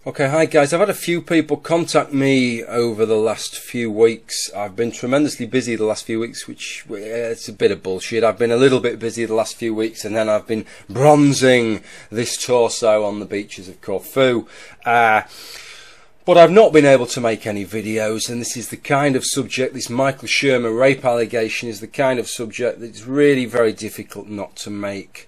Okay, hi guys. I've had a few people contact me over the last few weeks. I've been tremendously busy the last few weeks, which it's a bit of bullshit. I've been a little bit busy the last few weeks, and then I've been bronzing this torso on the beaches of Corfu. But I've not been able to make any videos, and this is the kind of subject, this Michael Shermer rape allegation is the kind of subject that's really very difficult not to make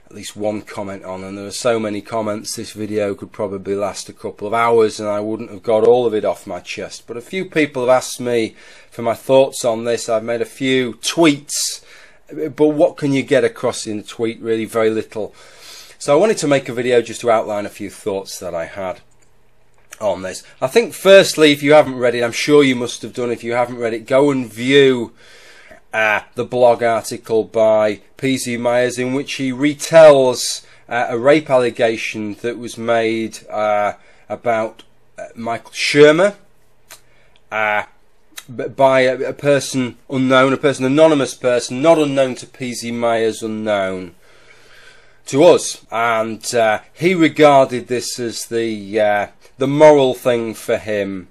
at least one comment on, and there are so many comments this video could probably last a couple of hours and I wouldn't have got all of it off my chest. But a few people have asked me for my thoughts on this. I've made a few tweets, but what can you get across in a tweet? Really very little. So I wanted to make a video just to outline a few thoughts that I had on this. I think firstly, if you haven't read it, I'm sure you must have done, if you haven't read it, go and view the blog article by P.Z. Myers, in which he retells a rape allegation that was made about Michael Shermer by a person unknown, an anonymous person, not unknown to P.Z. Myers, unknown to us, and he regarded this as the moral thing for him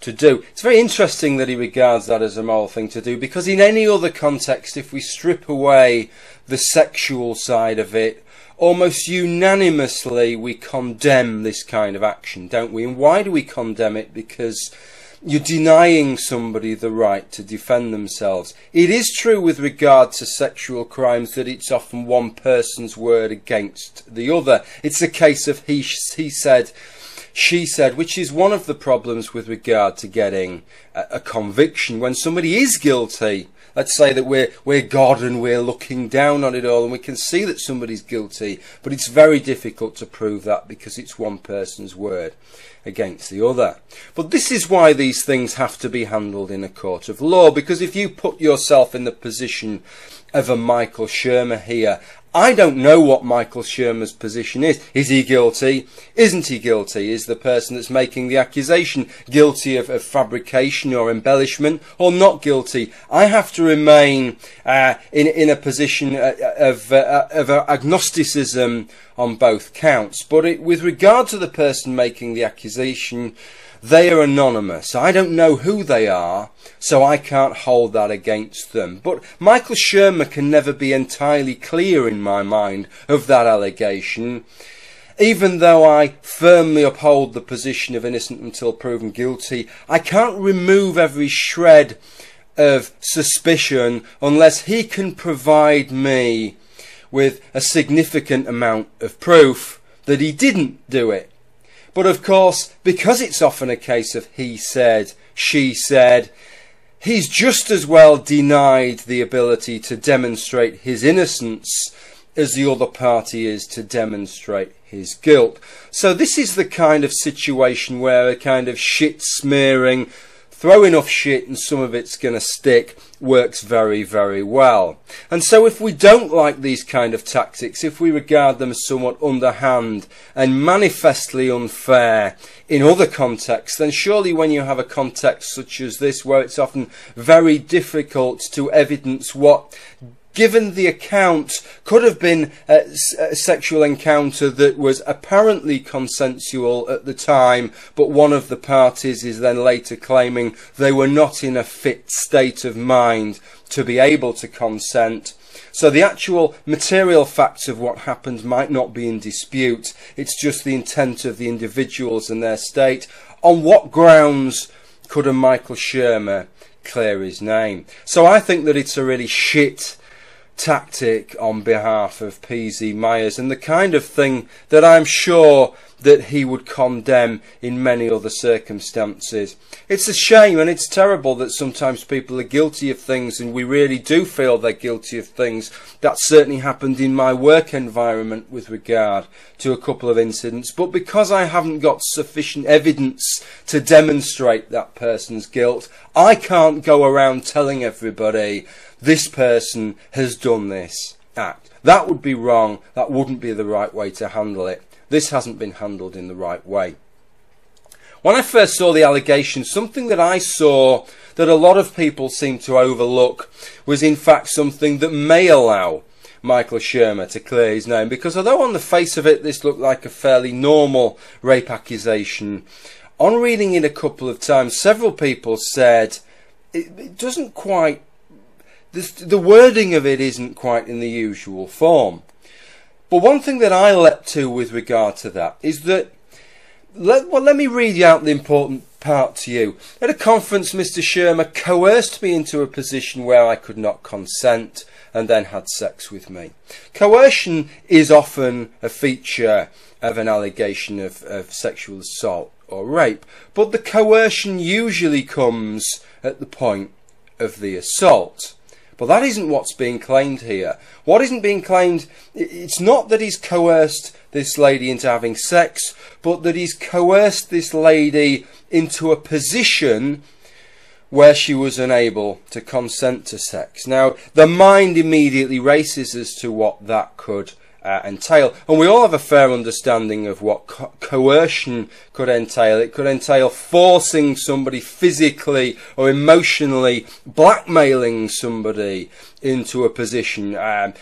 to do. It's very interesting that he regards that as a moral thing to do, because in any other context, if we strip away the sexual side of it, almost unanimously we condemn this kind of action, don't we? And why do we condemn it? Because you're denying somebody the right to defend themselves. It is true with regard to sexual crimes that it's often one person's word against the other. It's a case of he said, she said, which is one of the problems with regard to getting a conviction. When somebody is guilty, let's say that we're God and we're looking down on it all and we can see that somebody's guilty, but it's very difficult to prove that because it's one person's word against the other. But this is why these things have to be handled in a court of law, because if you put yourself in the position of a Michael Shermer here, I don't know what Michael Shermer's position is. Is he guilty? Isn't he guilty? Is the person that's making the accusation guilty of fabrication or embellishment, or not guilty? I have to remain in a position of agnosticism on both counts. But with regard to the person making the accusation, they are anonymous. I don't know who they are, so I can't hold that against them. But Michael Shermer can never be entirely clear in my mind of that allegation. Even though I firmly uphold the position of innocent until proven guilty, I can't remove every shred of suspicion unless he can provide me with a significant amount of proof that he didn't do it. But of course, because it's often a case of he said, she said, he's just as well denied the ability to demonstrate his innocence as the other party is to demonstrate his guilt. So this is the kind of situation where a kind of shit smearing, throw enough shit and some of it's going to stick, works very, very well. And so if we don't like these kind of tactics, if we regard them as somewhat underhand and manifestly unfair in other contexts, then surely when you have a context such as this, where it's often very difficult to evidence what, given the account, could have been a sexual encounter that was apparently consensual at the time, but one of the parties is then later claiming they were not in a fit state of mind to be able to consent. So the actual material facts of what happened might not be in dispute. It's just the intent of the individuals and their state. On what grounds could a Michael Shermer clear his name? So I think that it's a really shit tactic on behalf of P.Z. Myers, and the kind of thing that I'm sure that he would condemn in many other circumstances. It's a shame and it's terrible that sometimes people are guilty of things, and we really do feel they're guilty of things. That certainly happened in my work environment with regard to a couple of incidents, but because I haven't got sufficient evidence to demonstrate that person's guilt, I can't go around telling everybody this person has done this act. That would be wrong. That wouldn't be the right way to handle it. This hasn't been handled in the right way. When I first saw the allegation, something that I saw that a lot of people seem to overlook was in fact something that may allow Michael Shermer to clear his name, because although on the face of it this looked like a fairly normal rape accusation, on reading it a couple of times, several people said it doesn't quite, the wording of it isn't quite in the usual form. But one thing that I leapt to with regard to that is that, let me read out the important part to you. At a conference, Mr. Shermer coerced me into a position where I could not consent and then had sex with me. Coercion is often a feature of an allegation of sexual assault or rape, but the coercion usually comes at the point of the assault. But that isn't what's being claimed here. What isn't being claimed, it's not that he's coerced this lady into having sex, but that he's coerced this lady into a position where she was unable to consent to sex. Now, the mind immediately races as to what that could entail, and we all have a fair understanding of what coercion could entail. It could entail forcing somebody physically or emotionally, blackmailing somebody into a position,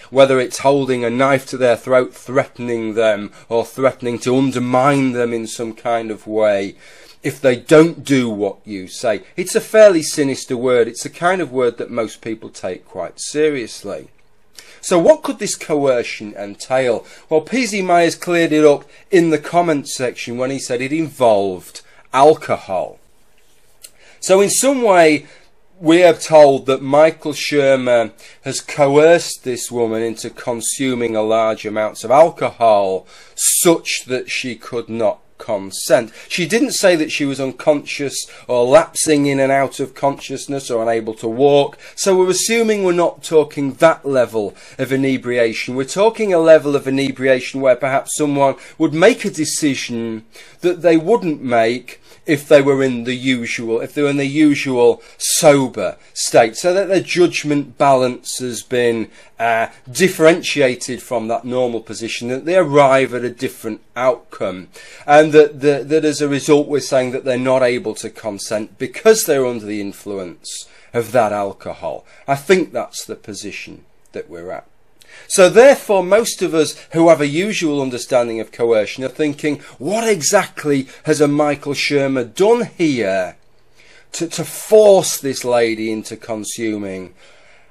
whether it's holding a knife to their throat, threatening them, or threatening to undermine them in some kind of way if they don't do what you say. It's a fairly sinister word. It's the kind of word that most people take quite seriously. So what could this coercion entail? Well, P.Z. Myers cleared it up in the comments section when he said it involved alcohol. So in some way, we are told that Michael Shermer has coerced this woman into consuming a large amounts of alcohol such that she could not consent. She didn't say that she was unconscious or lapsing in and out of consciousness or unable to walk, so we're assuming we're not talking that level of inebriation. We're talking a level of inebriation where perhaps someone would make a decision that they wouldn't make if they were in the usual sober state, so that their judgment balance has been differentiated from that normal position, that they arrive at a different outcome, and that as a result we're saying that they're not able to consent because they're under the influence of that alcohol. I think that's the position that we're at. So therefore, most of us who have a usual understanding of coercion are thinking, what exactly has a Michael Shermer done here to force this lady into consuming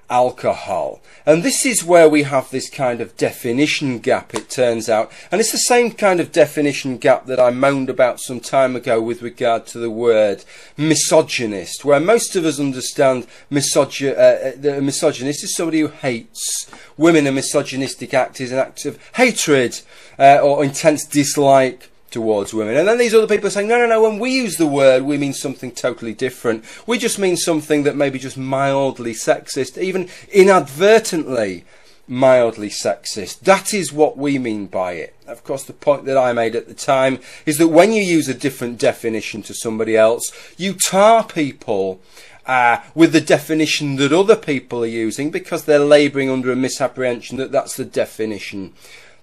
alcohol? And this is where we have this kind of definition gap, it turns out. And it's the same kind of definition gap that I moaned about some time ago with regard to the word misogynist, where most of us understand the misogynist is somebody who hates women. A misogynistic act is an act of hatred or intense dislike towards women. And then these other people are saying, no, when we use the word, we mean something totally different. We just mean something that may be just mildly sexist, even inadvertently mildly sexist. That is what we mean by it. Of course, the point that I made at the time is that when you use a different definition to somebody else, you tar people with the definition that other people are using, because they're labouring under a misapprehension that that's the definition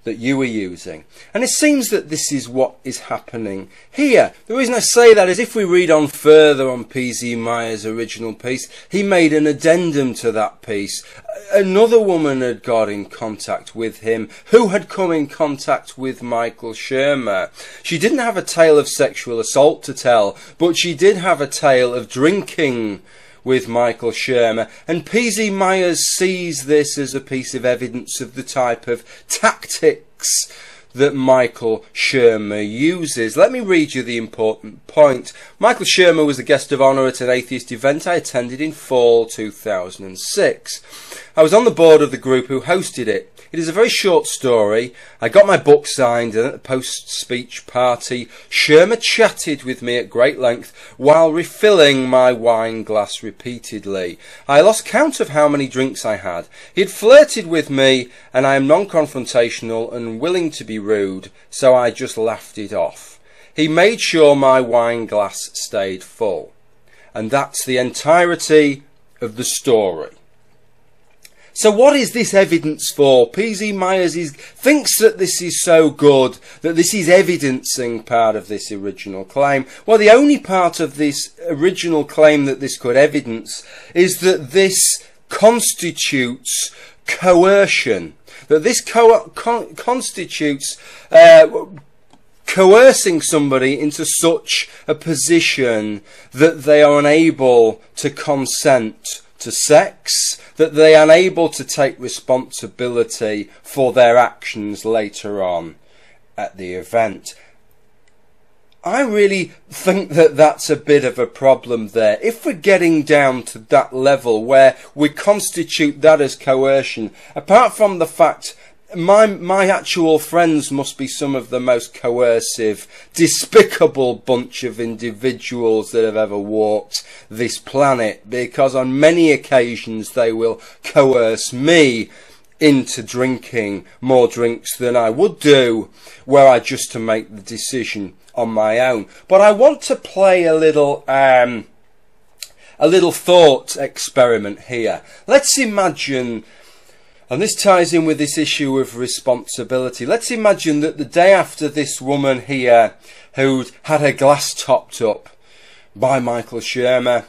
that you were using. And it seems that this is what is happening here. The reason I say that is if we read on further on P.Z. Myers' original piece, he made an addendum to that piece. Another woman had got in contact with him who had come in contact with Michael Shermer. She didn't have a tale of sexual assault to tell, but she did have a tale of drinking with Michael Shermer, and P.Z. Myers sees this as a piece of evidence of the type of tactics that Michael Shermer uses. Let me read you the important point. Michael Shermer was the guest of honour at an atheist event I attended in fall 2006. I was on the board of the group who hosted it. It is a very short story. I got my book signed, and at the post-speech party, Shermer chatted with me at great length while refilling my wine glass repeatedly. I lost count of how many drinks I had. He had flirted with me, and I am non-confrontational and willing to be rude, so I just laughed it off. He made sure my wine glass stayed full. And that's the entirety of the story. So what is this evidence for? P.Z. Myers thinks that this is so good, that this is evidencing part of this original claim. Well, the only part of this original claim that this could evidence is that this constitutes coercion. that this constitutes coercing somebody into such a position that they are unable to consent to sex, that they are unable to take responsibility for their actions later on at the event. I really think that that's a bit of a problem there. If we're getting down to that level where we constitute that as coercion, apart from the fact my actual friends must be some of the most coercive, despicable bunch of individuals that have ever walked this planet, because on many occasions they will coerce me into drinking more drinks than I would do were I just to make the decision on my own. But I want to play a little thought experiment here. Let's imagine, and this ties in with this issue of responsibility, let's imagine that the day after this woman here who'd had her glass topped up by Michael Shermer,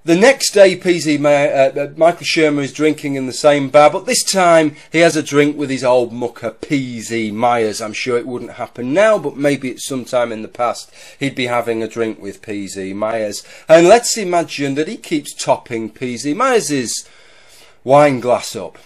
the next day Michael Shermer is drinking in the same bar, but this time he has a drink with his old mucker P.Z. Myers. I'm sure it wouldn't happen now, but maybe at some time in the past he'd be having a drink with P.Z. Myers. And let's imagine that he keeps topping P.Z. Myers' wine glass up.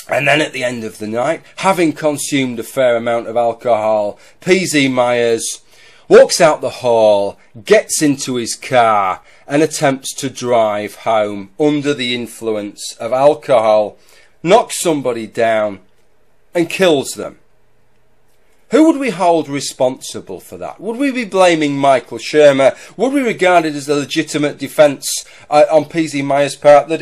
And then at the end of the night, having consumed a fair amount of alcohol, P.Z. Myers walks out the hall, gets into his car and attempts to drive home under the influence of alcohol, knocks somebody down and kills them. Who would we hold responsible for that? Would we be blaming Michael Shermer? Would we regard it as a legitimate defence on P.Z. Myers' part that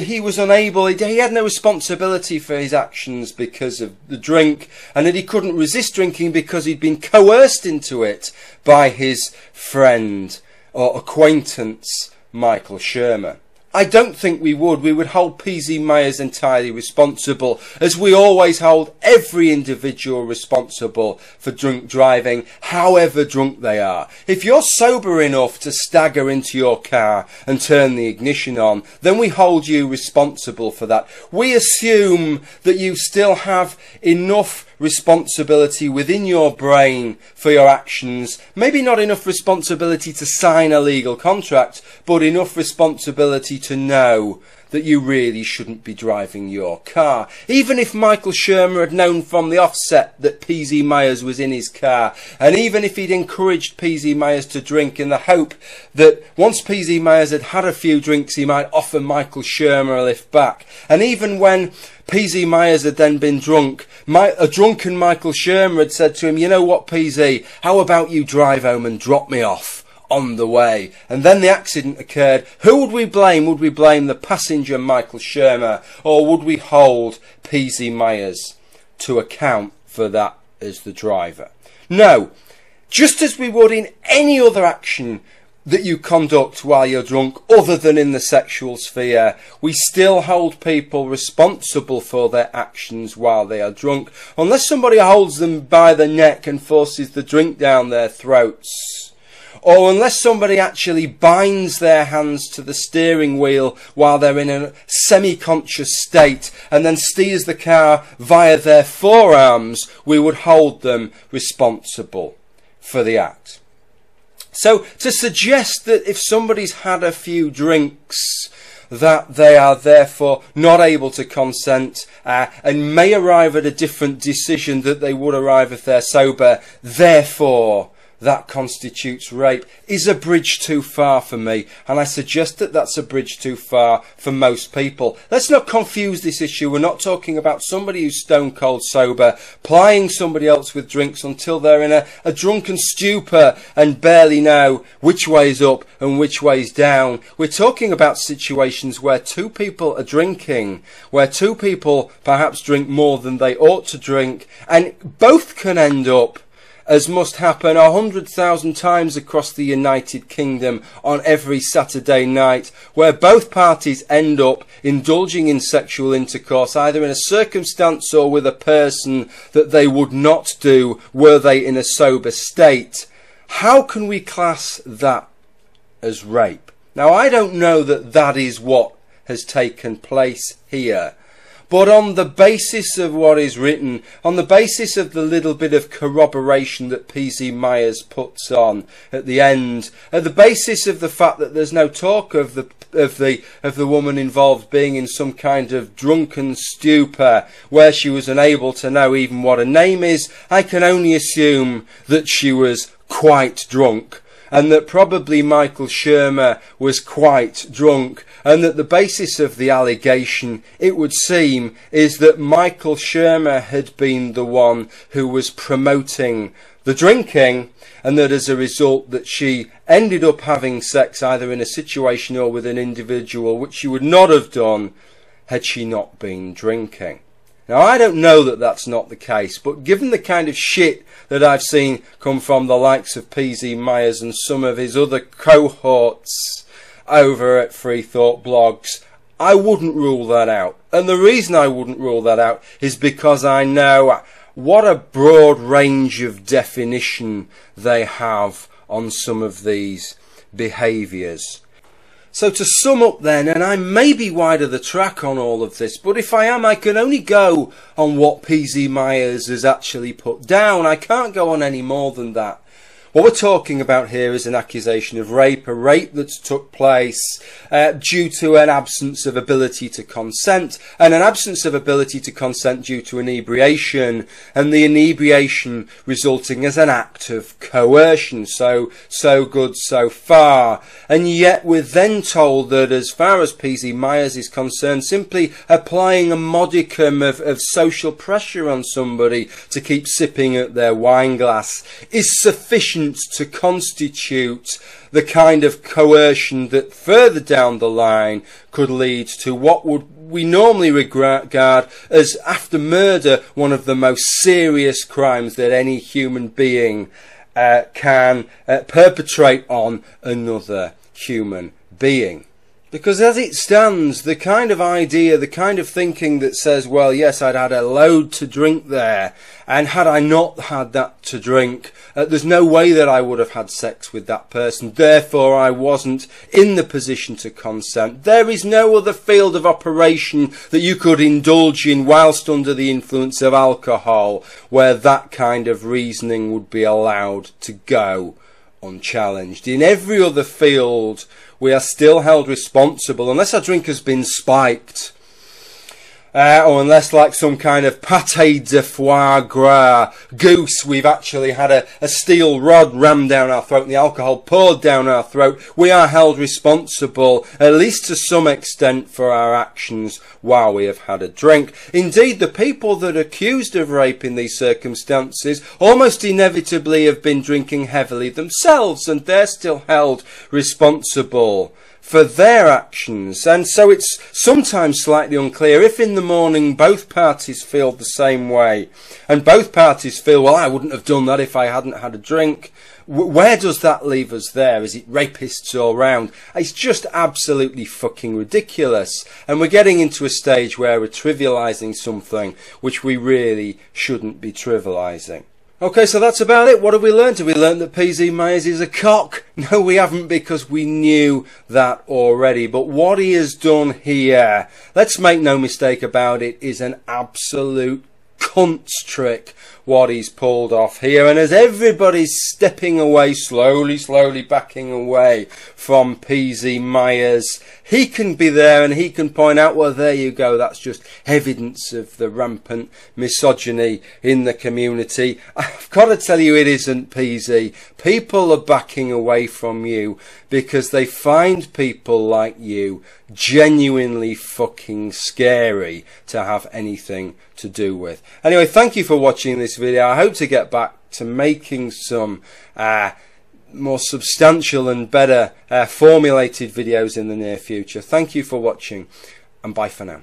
he was unable, he had no responsibility for his actions because of the drink, and that he couldn't resist drinking because he'd been coerced into it by his friend or acquaintance Michael Shermer? I don't think we would. We would hold P.Z. Myers entirely responsible, as we always hold every individual responsible for drunk driving, however drunk they are. If you're sober enough to stagger into your car and turn the ignition on, then we hold you responsible for that. We assume that you still have enough responsibility within your brain for your actions, maybe not enough responsibility to sign a legal contract, but enough responsibility to know that you really shouldn't be driving your car. Even if Michael Shermer had known from the offset that P.Z. Myers was in his car, and even if he'd encouraged P.Z. Myers to drink in the hope that once P.Z. Myers had had a few drinks he might offer Michael Shermer a lift back, and even when P.Z. Myers had then been drunk, a drunken Michael Shermer had said to him, "You know what, P.Z., how about you drive home and drop me off on the way?" And then the accident occurred. Who would we blame? Would we blame the passenger, Michael Shermer, or would we hold P.Z. Myers to account for that as the driver? No. Just as we would in any other action that you conduct while you're drunk, other than in the sexual sphere, we still hold people responsible for their actions while they are drunk, unless somebody holds them by the neck and forces the drink down their throats, or unless somebody actually binds their hands to the steering wheel while they're in a semi-conscious state and then steers the car via their forearms, we would hold them responsible for the act. So to suggest that if somebody's had a few drinks that they are therefore not able to consent and may arrive at a different decision that they would arrive if they're sober, therefore that constitutes rape, is a bridge too far for me, and I suggest that that's a bridge too far for most people. Let's not confuse this issue. We're not talking about somebody who's stone cold sober plying somebody else with drinks until they're in a drunken stupor and barely know which way's up and which way's down. We're talking about situations where two people are drinking, where two people perhaps drink more than they ought to drink, and both can end up, as must happen 100,000 times across the United Kingdom on every Saturday night, where both parties end up indulging in sexual intercourse, either in a circumstance or with a person that they would not do were they in a sober state. How can we class that as rape? Now, I don't know that that is what has taken place here, but on the basis of what is written, on the basis of the little bit of corroboration that P.Z. Myers puts on at the end, at the basis of the fact that there's no talk of the woman involved being in some kind of drunken stupor where she was unable to know even what her name is, I can only assume that she was quite drunk, and that probably Michael Shermer was quite drunk, and that the basis of the allegation, it would seem, is that Michael Shermer had been the one who was promoting the drinking, and that as a result that she ended up having sex either in a situation or with an individual which she would not have done had she not been drinking. Now, I don't know that that's not the case, but given the kind of shit that I've seen come from the likes of P.Z. Myers and some of his other cohorts over at Free Thought Blogs, I wouldn't rule that out. And the reason I wouldn't rule that out is because I know what a broad range of definition they have on some of these behaviours. So to sum up then, and I may be wide of the track on all of this, but if I am, I can only go on what P.Z. Myers has actually put down. I can't go on any more than that. What we're talking about here is an accusation of rape, a rape that's took place due to an absence of ability to consent, and an absence of ability to consent due to inebriation, and the inebriation resulting as an act of coercion. So good so far. And yet we're then told that as far as P.Z. Myers is concerned, simply applying a modicum of social pressure on somebody to keep sipping at their wine glass is sufficient to constitute the kind of coercion that further down the line could lead to what would we normally regard as, after murder, one of the most serious crimes that any human being can perpetrate on another human being. Because as it stands, the kind of idea, the kind of thinking that says, well, yes, I'd had a load to drink there, and had I not had that to drink, there's no way that I would have had sex with that person, therefore I wasn't in the position to consent. There is no other field of operation that you could indulge in whilst under the influence of alcohol where that kind of reasoning would be allowed to go unchallenged. In every other field, we are still held responsible, unless our drink has been spiked, or unless, like some kind of pâté de foie gras goose, we've actually had a steel rod rammed down our throat and the alcohol poured down our throat. We are held responsible, at least to some extent, for our actions while we have had a drink. Indeed, the people that are accused of rape in these circumstances almost inevitably have been drinking heavily themselves, and they're still held responsible for their actions. And so it's sometimes slightly unclear if in the morning both parties feel the same way, and both parties feel, well, I wouldn't have done that if I hadn't had a drink. Where does that leave us there? Is it rapists all round? It's just absolutely fucking ridiculous. And we're getting into a stage where we're trivialising something which we really shouldn't be trivialising. Okay, so that's about it. What have we learned? Have we learned that P.Z. Myers is a cock? No, we haven't, because we knew that already. But what he has done here, let's make no mistake about it, is an absolute cunt's trick, what he's pulled off here. And as everybody's stepping away, slowly backing away from P.Z. Myers, he can be there and he can point out, well, there you go, that's just evidence of the rampant misogyny in the community. I've got to tell you, it isn't, P.Z. People are backing away from you because they find people like you genuinely fucking scary to have anything to do with. Anyway, thank you for watching this video. I hope to get back to making some more substantial and better formulated videos in the near future. Thank you for watching, and bye for now.